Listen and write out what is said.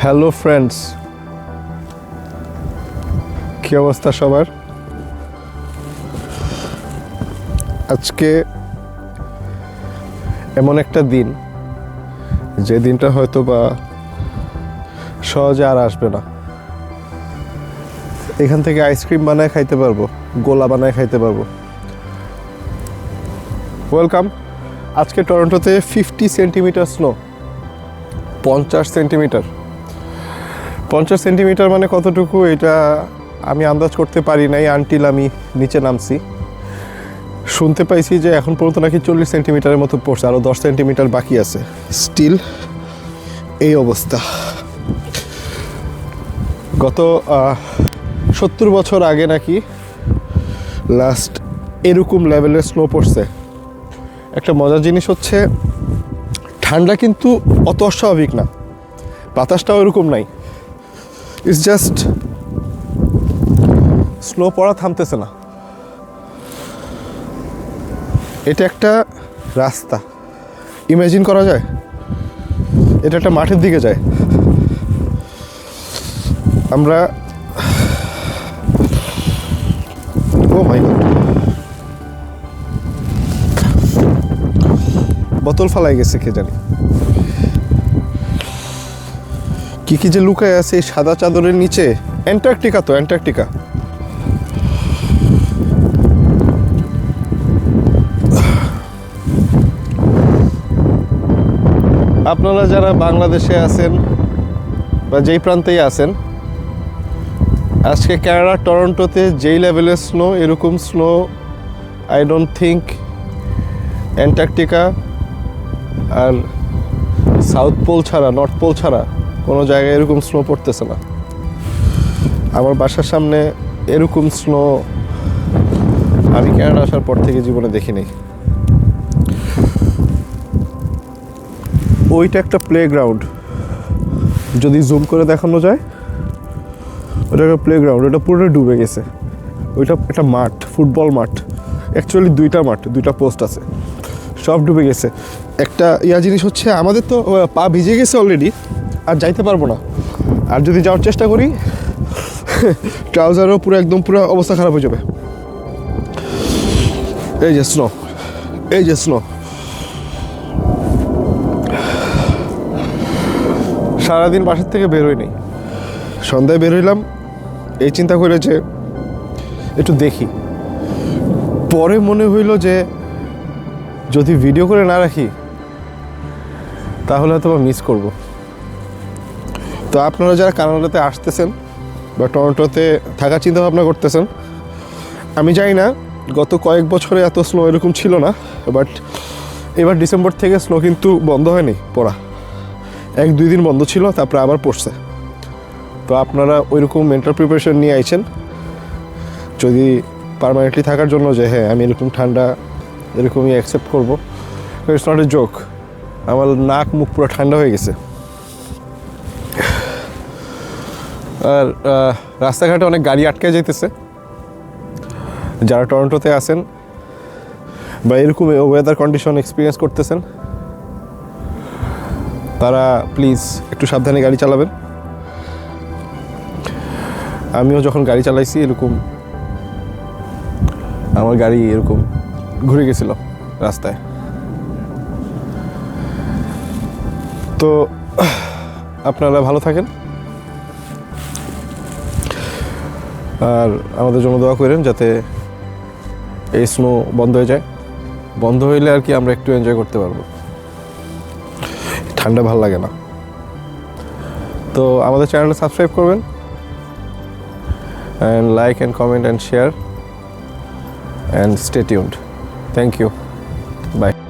Hello friends, কি অবস্থা সবার? আজকে এমন একটা দিন, যে দিনটা হয়তো বা সহজে আর আসবে না। এখান থেকে আইসক্রিম বানায় খাইতে পারবো, গোলা বানায় খাইতে পারবো। ওয়েলকাম। আজকে টরন্টোতে 50 সেন্টিমিটার স্নো। 50 সেন্টিমিটার। 50 সেন্টিমিটার মানে কতটুকু এটা আমি আন্দাজ করতে পারি নাই আনটিল আমি নিচে নামছি। শুনতে পাইছি যে এখন পর্যন্ত নাকি 40 সেন্টিমিটারের মতো পড়ছে, আরও 10 সেন্টিমিটার বাকি আছে। স্টিল এই অবস্থা। গত 70 বছর আগে নাকি লাস্ট এরকম লেভেলের স্নো পড়ছে। একটা মজার জিনিস হচ্ছে, ঠান্ডা কিন্তু অত অস্বাভাবিক না, বাতাসটাও এরকম নাই। ইটস জাস্ট স্নো পড়া থামতেছে না। এটা একটা রাস্তা, ইমাজিন করা যায় এটা একটা মাঠের দিকে যায়। আমরা ও মাই গড, বোতল ফালাই গেছে কে জানি। কি কি যে লুকায় আছে এই সাদা চাদরের নিচে। অ্যান্টার্কটিকা তো, অ্যান্টার্কটিকা। আপনারা যারা বাংলাদেশে আছেন বা যেই প্রান্তেই আছেন, আজকে কানাডা টরন্টোতে যেই লেভেলের স্নো, এরকম snow I don't think Antarctica আর সাউথ পোল ছাড়া, নর্থ পোল ছাড়া কোনো জায়গায় এরকম স্নো পড়তেছে না। আমার বাসার সামনে এরকম স্নো আমি কানাডা আসার পর থেকে জীবনে দেখিনি। ওইটা একটা প্লেগ্রাউন্ড, যদি জুম করে দেখানো যায়, ওটা একটা প্লেগ্রাউন্ড। ওটা পুরো ডুবে গেছে। ওইটা একটা মাঠ, ফুটবল মাঠ। অ্যাকচুয়ালি দুইটা মাঠ, দুইটা পোস্ট আছে, সব ডুবে গেছে। একটা জিনিস হচ্ছে, আমাদের তো পা ভিজে গেছে অলরেডি, আর যাইতে পারবো না। আর যদি যাওয়ার চেষ্টা করি, ট্রাউজারও পুরো অবস্থা খারাপ হয়ে যাবে। এই যে স্নো, এই যে স্নো। সারাদিন বাসার থেকে বেরোই নেই, সন্ধ্যায় বেরোইলাম এই চিন্তা করে যে একটু দেখি। পরে মনে হইল যে যদি ভিডিও করে না রাখি তাহলে হয়তো মিস করব। তো আপনারা যারা কানাডাতে আসতেছেন বা টরন্টোতে থাকার চিন্তা ভাবনা করতেছেন, আমি জানি না গত কয়েক বছরে এত স্নো এরকম ছিল না, বাট এবার ডিসেম্বর থেকে স্নো কিন্তু বন্ধ হয়নি পড়া। 1-2 দিন বন্ধ ছিল, তারপরে আবার পড়ছে। তো আপনারা ওইরকম মেন্টাল প্রিপারেশন নিয়ে আইছেন যদি পার্মানেন্টলি থাকার জন্য, যে হ্যাঁ আমি এরকম ঠান্ডা এরকমই অ্যাকসেপ্ট করবো। It's not a joke. আমার নাক মুখ পুরো ঠান্ডা হয়ে গেছে। আর রাস্তাঘাটে অনেক গাড়ি আটকে যেতেছে। যারা টরন্টোতে আছেন বা এরকম ওয়েদার কন্ডিশন এক্সপিরিয়েন্স করতেছেন, তারা প্লিজ একটু সাবধানে গাড়ি চালাবেন। আমিও যখন গাড়ি চালাইছি এরকম, আমার গাড়ি এরকম ঘুরে গেছিল রাস্তায়। তো আপনারা ভালো থাকেন, আর আমাদের জন্য দোয়া করেন যাতে এই স্নো বন্ধ হয়ে যায়। বন্ধ হইলে আর কি আমরা একটু এনজয় করতে পারবো। ঠান্ডা ভালো লাগে না। তো আমাদের চ্যানেলটা সাবস্ক্রাইব করবেন, and like and comment and share and stay tuned. Thank you. Bye.